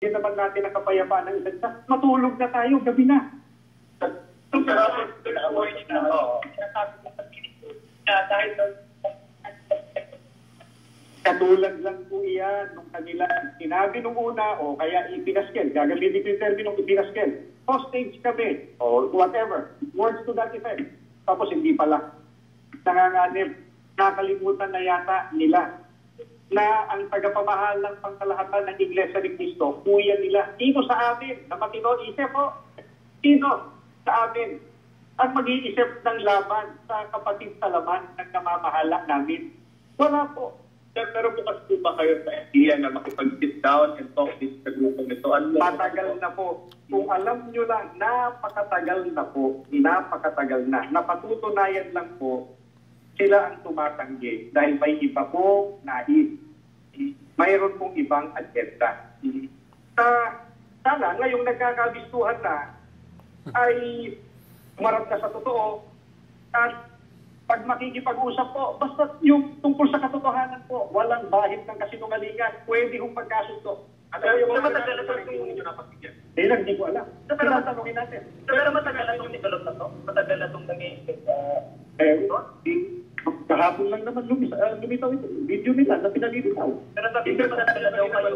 Hindi naman natin ang kapayapaan ng isa't isa. Matulog na tayo, gabi na. Katulad lang po iyan nung kanila sinabi nung una o kaya ipinaskel. Gagamitin ko yung terminong ipinaskel. Hostage kami or whatever. Words to that effect. Tapos hindi pala. Nanganganib. Nakalimutan na yata nila na ang tagapamahal ng pangkalahatan ng Iglesia ni Cristo, kuya nila. Sino sa atin na matino isip po? Sino sa atin ang mag-iisip ng laban sa kapatid sa laman ng namamahala namin? Wala po. Sir, pero bukas po ba kayo sa idea na makipag-sit down and talk this sa grupong ito? Matagal na po. Kung alam nyo lang, napakatagal na po. Napakatagal na. Napatutunayan lang po sila ang tumatanggi dahil may iba pong nais. Mayroon pong ibang agenda. Sana ngayong nagkakabistuhan na ay umarap ka sa totoo at pag makikipag-usap po, basta yung tungkol sa katotohanan po, walang bahid ng kasinungalingan, pwede hong magkasundo. Ano yung matagal na ito yung hindi napakigyan? Hindi ko alam. Pero tanongin natin. Pero matagal na itong develop na ito? Matagal na itong naging kahapon lang naman lumitaw ito. Video nila na pinalilitaw. Pero sabi ko matagal na daw kayo